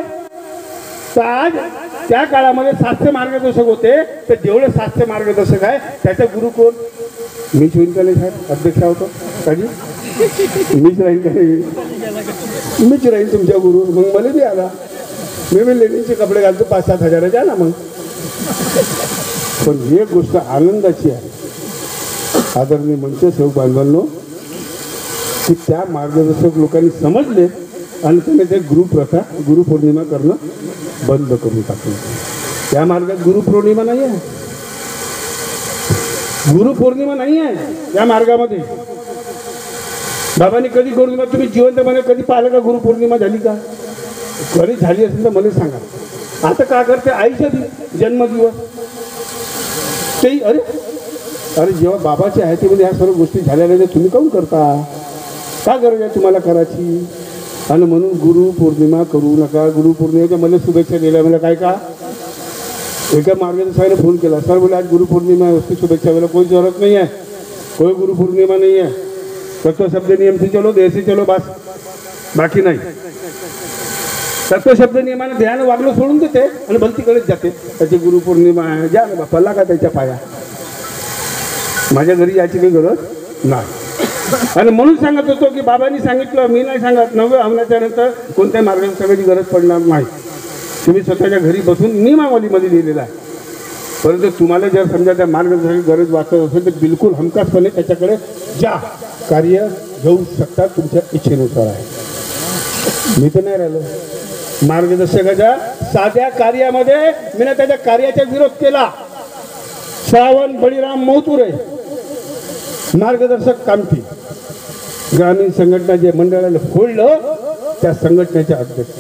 तर आज त्या काळामध्ये 700 मार्गदर्शक होते, तर जेवढे 700 मार्गदर्शक आहे त्याचा गुरु कोण. मीच होईल का नाही साहेब, अध्यक्ष होतो काजी, मीच राहील का नाही, मीच राहील तुमच्या गुरु. मग मला बी आला, मी लेडीजचे कपडे घालतो 5-7 हजाराचे आहे ना. मग पण एक गोष्ट आनंदाची आहे आदरणीय मंच सेवक बांधवांनो, की त्या मार्गदर्शक लोकांनी समजले आणि त्याने ते गुरुप्रथा, गुरुपौर्णिमा करणं बंद करून टाकलं. त्या मार्गात गुरुपौर्णिमा नाही आहे, गुरुपौर्णिमा नाही आहे या मार्गामध्ये. बाबांनी कधी पौर्णिमा तुम्ही जिवंतपणे कधी पाहिलं का. गुरुपौर्णिमा झाली का, कधी झाली असेल तर मला सांगा. आता का करते, आईचा जन्मदिवस ते, अरे अरे जेव्हा बाबाचे आहे ते ह्या सर्व गोष्टी झालेल्या नाही, तुम्ही काऊन करता, का गरज आहे तुम्हाला करायची. आणि म्हणून गुरुपौर्णिमा करू नका. गुरुपौर्णिमेच्या मला शुभेच्छा दिल्या. मला काय का एका मार्गदर्शकाने फोन केला, सर बोले आज गुरुपौर्णिमा आहे, उसकी शुभेच्छा. मला कोई जरूरत नहीं है, कोई गुरुपौर्णिमा नहीं है, तत्व शब्द नियम से चलो, देश से चलो, बस बाकी नाही. तत्व शब्द नियमाने ध्यान वागलं सोडून देते आणि भलतीकडेच जाते. त्याची गुरुपौर्णिमा आहे, जा ना बाप्पा, लागा त्याच्या पाया. माझ्या घरी याची काही गरज नाही. आणि म्हणून सांगत होतो की बाबांनी सांगितलं, मी नाही सांगत. 9व्या हवनाच्या नंतर कोणत्या मार्गदर्शकाची गरज पडणार नाही. तुम्ही स्वतःच्या घरी बसून नियमावलीमध्ये लिहिलेला आहे. परंतु तुम्हाला जर समजा त्या मार्गदर्शकाची गरज वाटत असेल तर बिलकुल हमखासपणे त्याच्याकडे जा, कार्य घेऊ शकता, तुमच्या इच्छेनुसार आहे. मी तर नाही राहिलो मार्गदर्शकाच्या साध्या कार्यामध्ये. मी त्याच्या कार्याचा विरोध केला. श्रावण बळीराम मोतुरे मार्गदर्शक कामठी ग्रामीण संघटना जे मंडळाला फोडलं, त्या संघटनेचे अध्यक्ष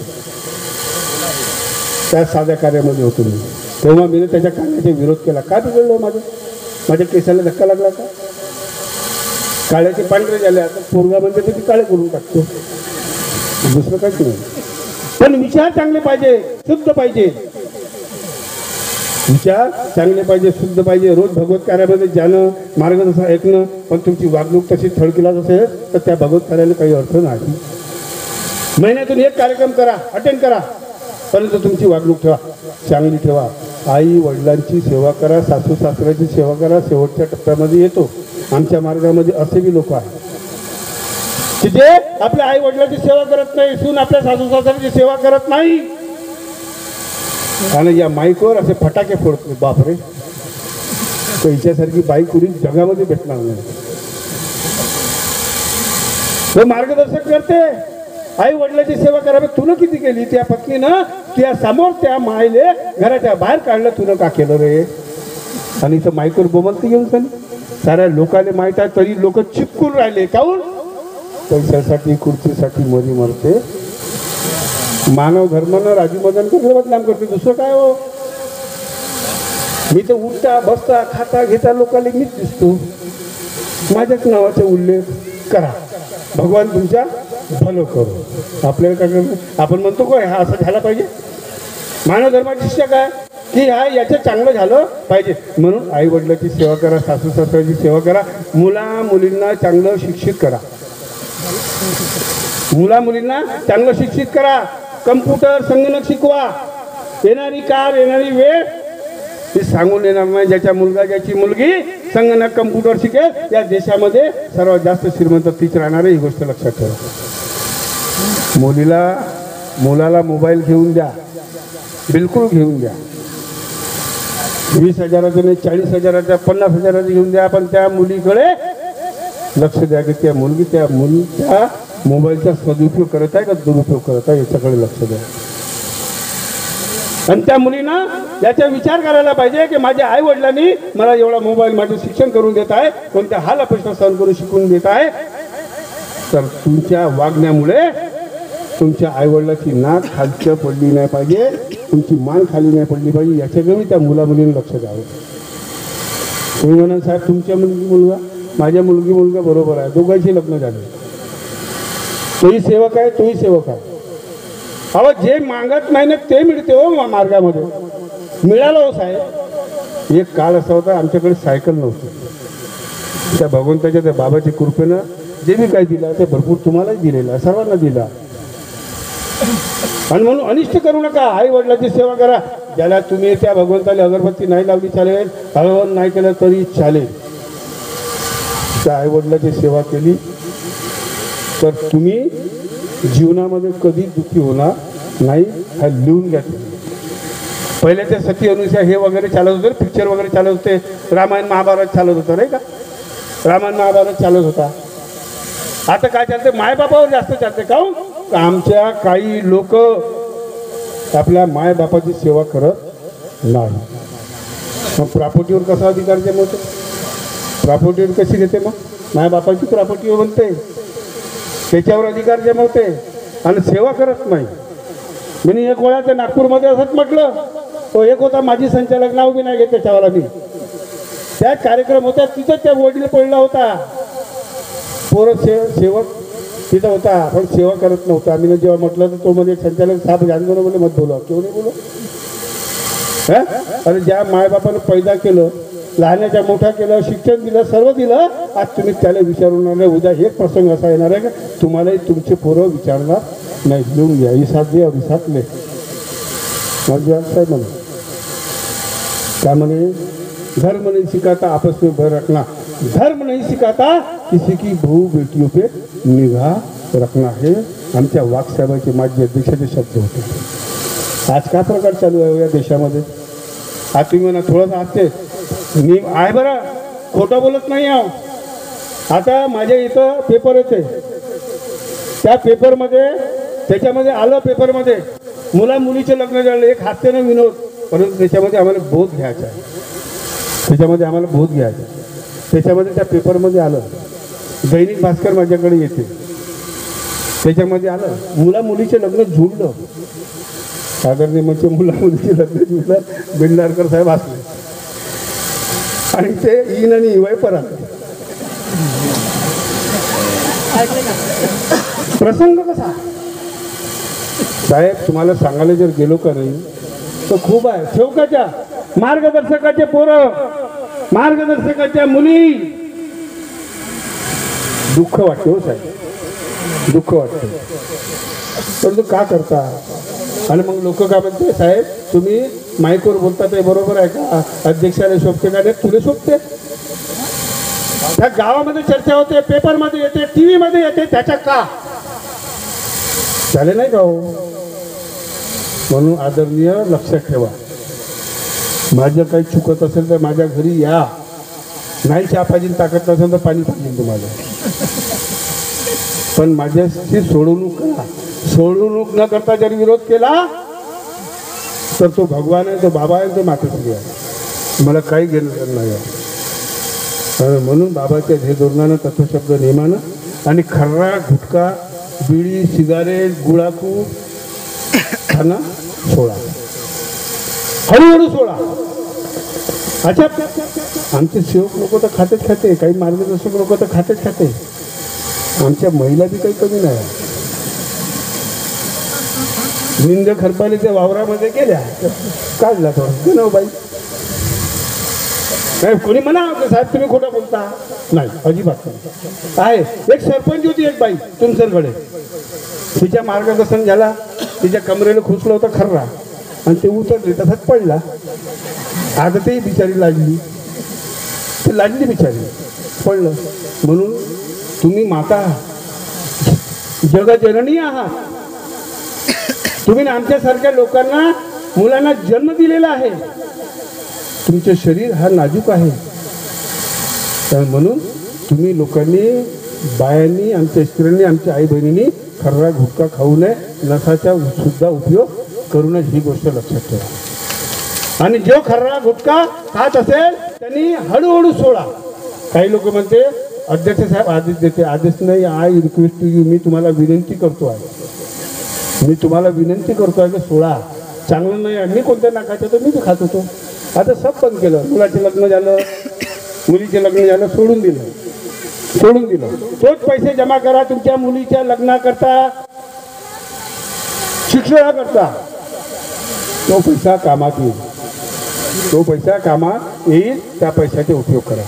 त्या साध्या कार्यामध्ये होतो मी. तेव्हा मी त्याच्या कार्याचा विरोध केला. का बिघडलो, माझ्या केसाला धक्का लागला का. काळ्याचे पांढरे झाले, आता पोरगा म्हणजे ते काळे करून टाकतो, दुसरं काहीच नाही. पण विचार चांगले पाहिजे, शुद्ध पाहिजे, विचार चांगले पाहिजे, शुद्ध पाहिजे. रोज भगवत कार्यामध्ये जाणं, मार्गदर्शन ऐकणं. पण तुमची वागणूक तशी थडकीलाच असेल तर त्या भगवत कार्याला काही अर्थ नाही. महिन्यातून एक कार्यक्रम करा, अटेंड करा, परंतु तुमची वागणूक ठेवा, चांगली ठेवा. आई वडिलांची सेवा करा, सासू सासऱ्याची सेवा करा. शेवटच्या टप्प्यामध्ये येतो आमच्या मार्गामध्ये असे बी लोक आहेत की जे आपल्या आई वडिलांची सेवा करत नाही, सून आपल्या सासू सासऱ्याची सेवा करत नाही, आणि या माईकवर असे फटाके फोडतो. बापरे, तर हिच्यासारखी बाई कुणी जगामध्ये भेटणार नाही. तो मार्गदर्शक करते, आई वडिलाची सेवा करा. तुनं किती केली? त्या पत्नीनं त्या समोर त्या मायले घराच्या बाहेर काढलं, तुनं का केलं रे? आणि इथं माईकवर बोमलती घेऊन सनी साऱ्या लोकांना माहीत आहे, तरी लोक चिपकून राहिले. काऊन? पैशासाठी खुर्चीसाठी मरी मरते. मानव धर्मानं राजू मदनकर बदनाम करते, दुसरं काय हो? मी तर उठता बसता खाता घेता लोकांना मीच दिसतो. माझ्याच नावाचा उल्लेख करा. भगवान तुमच्या भलं करो. आपल्याला काय करतो? आपण म्हणतो काय हा असं झाला पाहिजे? मानव धर्माची शिक्षा काय की हा याचं चांगलं झालं पाहिजे. म्हणून आई वडिलाची सेवा करा, सासू सासऱ्याची सेवा करा, मुला मुलींना चांगलं शिक्षित करा. मुला मुलींना चांगलं शिक्षित करा. कम्प्युटर संगणक शिकवा. येणारी कार येणारी वेळ हे सांगून येणार नाही. ज्याच्या मुलगा ज्याची मुलगी संगणक कम्प्युटर शिकेल या देशामध्ये सर्वात जास्त श्रीमंत तीच राहणार आहे. ही गोष्ट लक्षात ठेवा. मुलाला मोबाईल घेऊन द्या, बिलकुल घेऊन द्या. 20,000चा नाही, 40,000चा 50,000चा घेऊन द्या. पण त्या मुलीकडे लक्ष द्या की त्या मुलीच्या मोबाईलचा सदुपयोग करत आहे का दुरुपयोग करत आहे याच्याकडे लक्ष द्या. आणि त्या मुलीनं याचा विचार करायला पाहिजे की माझ्या आई वडिलांनी मला एवढा मोबाईल माझं शिक्षण करून देत आहे, कोणत्या हाल अपेक्षा सहन करून शिकून देत आहे. तर तुमच्या वागण्यामुळे तुमच्या आई वडिलाची नाक खालच्या पडली नाही पाहिजे, तुमची मान खाली नाही पडली पाहिजे. याच्याकडे त्या मुला मुलींना लक्ष द्यावं. तुम्ही म्हणा साहेब तुमच्या मुलगी मुलगा माझ्या मुलगी मुलगा बरोबर आहे, दोघांची लग्न झाले, तोही सेवक आहे तोही सेवक आहे. अहो जे मागत नाही ना ते मिळते हो मार्गामध्ये. मिळालं हो साहेब. एक काळ असा होता आमच्याकडे सायकल नव्हती. त्या भगवंताच्या त्या बाबाच्या कृपेनं जे बी काही दिलं ते भरपूर तुम्हालाच दिलेलं, सर्वांना दिला. आणि म्हणून अनिष्ट करू नका. आई वडिलाची सेवा करा. ज्याला तुम्ही त्या भगवंताला अगरबत्ती नाही लावली चालेल, हळवण नाही केलं तरी चालेल. त्या आई वडिलाची सेवा केली तर तुम्ही जीवनामध्ये कधी दुःखी होणार नाही. हा लिहून घ्या. पहिल्याच्या सती अनुसार हे वगैरे चालत होते, पिक्चर वगैरे चालत होते, रामायण महाभारत चालत होतं नाही का? रामायण महाभारत चालत होता. आता काय चालते? मायबापावर जास्त चालते. काहून? आमच्या काही लोक आपल्या मायबापाची सेवा करत नाही. मग प्रॉपर्टीवर कसा अधिकार जमवते? प्रॉपर्टीवर कशी घेते? मग मायबापाची प्रॉपर्टीवर बनते, त्याच्यावर अधिकार जमवते आणि सेवा करत नाही. मी एक वेळा त्या नागपूरमध्ये असंच म्हटलं. तो एक होता माझी संचालक, नाव बी नाही घेत त्याच्यावर. मी त्या कार्यक्रम होता तिथं त्या वडील पडला होता. पोरं सेवक तिथं होता पण सेवा करत नव्हता. आम्ही जेव्हा म्हटलं तर तो म्हणजे संचालक साहेब जानवर बोले मत बोला. क्यों नाही बोलो? अरे ज्या मायबापानं पैदा केलं, लहानाच्या मोठा केलं, शिक्षण दिलं, सर्व दिलं, आज तुम्ही त्याला विचारणार नाही. उद्या एक प्रसंग असा येणार आहे का तुम्हालाही तुमचे पोरं विचारणार नाही. लिहून घ्या. इसात दे और इसात ले. साहेब म्हणे क्या म्हणे? धर्म नहीं सिखाता आपस में भय रखना, धर्म नहीं सिखाता किसी की बहू बेटियों पे निगाह रखना. हे आमच्या वाकसाहेबांचे माजी अध्यक्षाचे शब्द होते. आज काय प्रकार चालू आहे या देशामध्ये? आज तुम्ही म्हणा थोडंसं असते मी आहे बरं, खोटं बोलत नाही आहो. आता माझ्या इथं पेपर येते, त्या पेपरमध्ये त्याच्यामध्ये आलं पेपरमध्ये मुला मुलीचे लग्न झाले. एक हास्याने विनोद, परंतु त्याच्यामध्ये आम्हाला बोध घ्यायचा आहे. त्याच्यामध्ये त्या पेपरमध्ये आलं. दैनिक भास्कर माझ्याकडे येते, त्याच्यामध्ये आलं मुला मुलीचे लग्न जुळलं. आदरणीय म्हणजे मुला मुलीचे लग्न जुळलं. बिंडारकर साहेब असले आणि ते इन आणि इवाय पर आले. प्रसंग कसा साहेब तुम्हाला सांगायला जर गेलो का नाही तर खूप आहे. सेवकाच्या मार्गदर्शकाचे पोरं, मार्गदर्शकाच्या मुली, दुःख वाटते हो साहेब, दुःख वाटते. परंतु का करता? आणि मग लोक काय म्हणते साहेब तुम्ही माईकवर बोलता ते बरोबर आहे का? अध्यक्षाला शोभते का? तुला शोभते? त्या गावामध्ये चर्चा होते, पेपरमध्ये येते, टीव्ही मध्ये येते, त्याच्या का झाले नाही का हो? म्हणून आदरणीय लक्षात ठेवा. माझं काही चुकत असेल तर माझ्या घरी या. नाही चहा पाहिजे, ताकद नसेल तर पाणी पाहिजे तुम्हाला. पण माझ्याशी सोडवणूक करा. सोडवणूक न करता जर विरोध केला तर तो भगवान आहे, तो बाबा आहे, तो मातोश्री आहे. मला काही घेणं नाही आहे. म्हणून बाबाच्या ध्येय धोरणानं, तत्वशब्द नियमानं आणि खर्रा, गुटखा, बिडी, सिगारेट, गुळाखू खाना सोडा, हळूहळू सोडा. अच्छा, आमचे सेवक लोक तर खाते, काही मार्गदर्शक लोक तर खाते. आमच्या महिला बी काही कमी नाही. निंद खरपालीच्या वावरामध्ये गेल्या, काढला थोडं बाई. नाही कोणी म्हणा साहेब तुम्ही खोटं बोलता, नाही अजिबात नाही. आहे एक सरपंच होती एक बाई तुमसरकडे, तिच्या मार्गदर्शन झाला, तिच्या कमरेला खुसलं होतं खर्रा आणि ते उतरले, तसंच पडला. आता ते बिचारी लाजली, ते लाजली बिचारी, पडलं. म्हणून तुम्ही माता जगजननी आहात. तुम्ही आमच्यासारख्या लोकांना, मुलांना जन्म दिलेला आहे. तुमचं शरीर हा नाजूक आहे. म्हणून तुम्ही लोकांनी, बायांनी, आमच्या स्त्रियांनी, आमच्या आई बहिणींनी खर्रा गुटखा खाऊ नये, नसाचा सुद्धा उपयोग करू नये, ही गोष्ट लक्षात ठेवा. आणि जो खर्रा गुटखा खात असेल त्यांनी हळूहळू सोडा. काही लोक म्हणते अध्यक्ष साहेब आदेश देते, आदेश नाही, आय रिक्वेस्ट टू यू, मी तुम्हाला विनंती करतो आहे, मी तुम्हाला विनंती करतो आहे की सोडा. चांगलं नाही आहे. मी कोणत्या नाकाचं तर मी बी खात होतो, आता सब बंद केलं. मुलाचे लग्न झालं, मुलीचे लग्न झालं, सोडून दिलं. तोच पैसे जमा करा तुमच्या मुलीच्या लग्नाकरता, शिक्षणाकरता. तो पैसा कामात येईल, त्या पैशाचा उपयोग करा.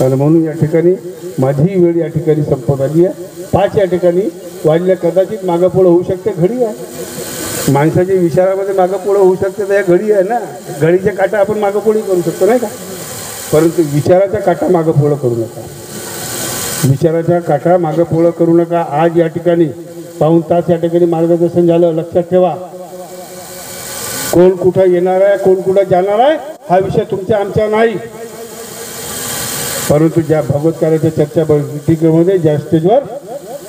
आणि म्हणून या ठिकाणी माझी वेळ या ठिकाणी संपत आली आहे. 5 या ठिकाणी वाजल्या, कदाचित मागं पुढं होऊ शकते, घडी आहे. माणसाच्या विचारामध्ये मागं पुढं होऊ शकते, तर या घडी आहे ना, घडीच्या काटा आपण मागं पुढे करू शकतो नाही का. परंतु विचाराचा काटा मागं पुढं करू नका, विचाराचा काटा मागं पुढं करू नका. आज या ठिकाणी पाऊण तास या ठिकाणी मार्गदर्शन झालं. लक्षात ठेवा, कोण कुठं येणार आहे, कोण कुठं जाणार आहे, हा विषय तुमच्या आमच्या नाही. परंतु ज्या भागवत कार्याच्या चर्चा बैठकीमध्ये, ज्या स्टेजवर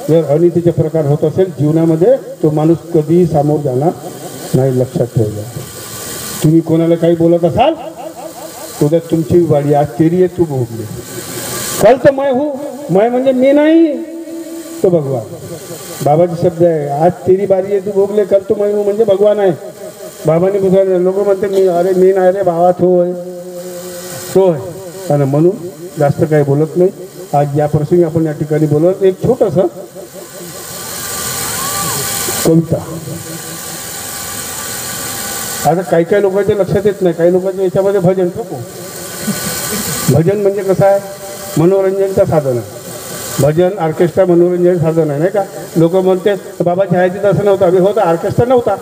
जर अनितीचे प्रकार होत असेल जीवनामध्ये, तो माणूस कधीही सामोर जाणार नाही. लक्षात ठेवा. तुम्ही कोणाला काही बोलत असाल, उद्या तुमची वाडी. आज तेरी आहे तू भोगले, कल तर मैं हूँ. मैं म्हणजे मी नाही, तो भगवान. बाबाचे शब्द आहे, आज तेरी बारी आहे तू भोगले, कल तो मैं हूँ म्हणजे भगवान आहे. बाबांनी बुजवले. लोक म्हणते मी, अरे मी नाही रे बाबा, तो आहे. आणि म्हणून जास्त काही बोलत नाही. आज या प्रसंगी आपण या ठिकाणी बोलत एक छोटंसं कविता. आता काही लोकांच्या लक्षात येत नाही, काही लोकांच्या याच्यामध्ये भजन ठोको. भजन म्हणजे कसं आहे, मनोरंजनचं साधन आहे. भजन ऑर्केस्ट्रा मनोरंजन साधन आहे नाही का. लोक म्हणते बाबाच्या हयातीत असं नव्हतं, अभि होता ऑर्केस्ट्रा नव्हता,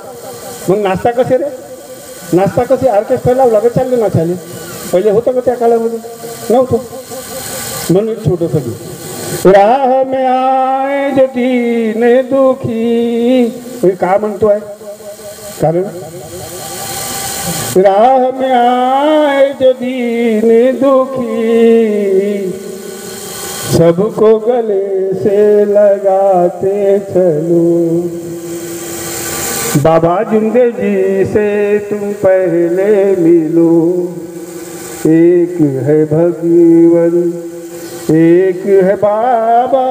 मग नाचता कसे रे, नाचता कसे, ऑर्केस्ट्रा लावला का चालले ना चालेल. पहिले होतं का त्या काळामध्ये, नव्हतं. म्हणून एक छोटंसं गीत. राह में आए जो दीन दुखी, का म्हणतोय, कारण राह में आए जो दीन दुखी, सबको गले से लगाते चलो. बाबा जिंदे जी से तुम पहले मिलो, एक है भगवान एक है बाबा,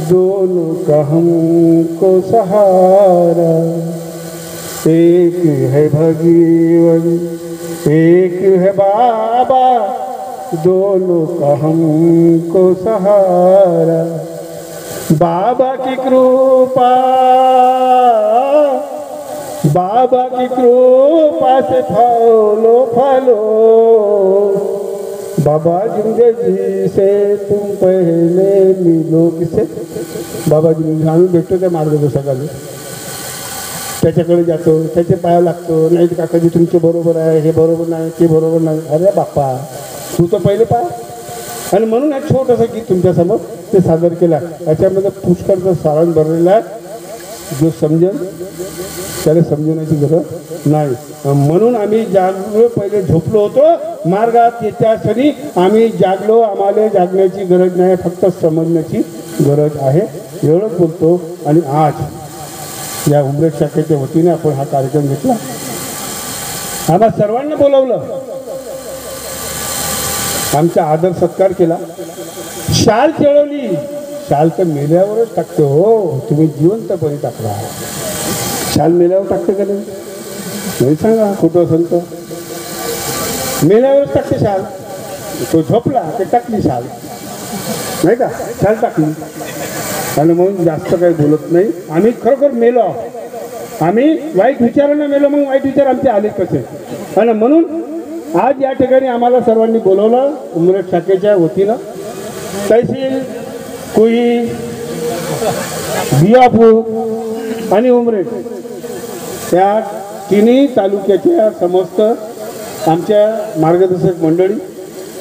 दोनों का हमको सहारा. एक है भगवान एक है बाबा, दोनों का हमको सहारा. बाबा की कृपा, बाबा की कृपा से फलो. बाबा जिंदगी से तुम पहले मिलो. किसे, बाबा जिंदगी. आम्ही भेटतो त्या मार्गदर्शकाला, त्याच्याकडे जातो, त्याचे पाया लागतो. नाही का कधी तुमचे बरोबर आहे, हे बरोबर नाही, ते बरोबर नाही. अरे बाप्पा, तू तर पहिले पाय. आणि म्हणून एक छोटंसं गीत तुमच्यासमोर ते सादर केलं. याच्यामध्ये पुष्कळचं सारण भरलेलं आहे. जो समजेल त्याला समजवण्याची गरज नाही. म्हणून आम्ही जागलो, पहिले झोपलो होतो मार्गात येत्या क्षणी आम्ही जागलो. आम्हाला जागण्याची गरज नाही, फक्त समजण्याची गरज आहे. एवढंच बोलतो. आणि आज या उमरेड शाखेच्या वतीने आपण हा कार्यक्रम घेतला. आम्हा सर्वांना बोलवलं, आमचा आदर सत्कार केला, शाल चढवली. शाल तर मेल्यावरच टाकतो हो, तुम्ही जिवंतपणे टाकला. शाल मेल्यावर टाकते का नाही सांगा, खोटं असेल तर. मेल्यावरच टाकते शाल. तो झोपला ते टाकली शाल, नाही का, शाल टाकली. आणि म्हणून जास्त काही बोलत नाही. आम्ही खरोखर मेलो, आम्ही वाईट विचारानं मेलो. मग वाईट विचार आमचे आले कसे? आणि म्हणून आज या ठिकाणी आम्हाला सर्वांनी बोलवलं उमरेड शाखेच्या वतीनं. तहसील कुई, बियापूर आणि उमरेड त्या तिन्ही तालुक्याच्या समस्त आमच्या मार्गदर्शक मंडळी,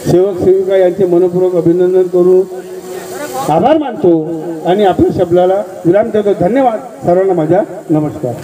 सेवक सेविका यांचे मनपूर्वक अभिनंदन करून आभार मानतो आणि आपल्या शब्दाला विराम देतो. धन्यवाद सर्वांना. माझा नमस्कार.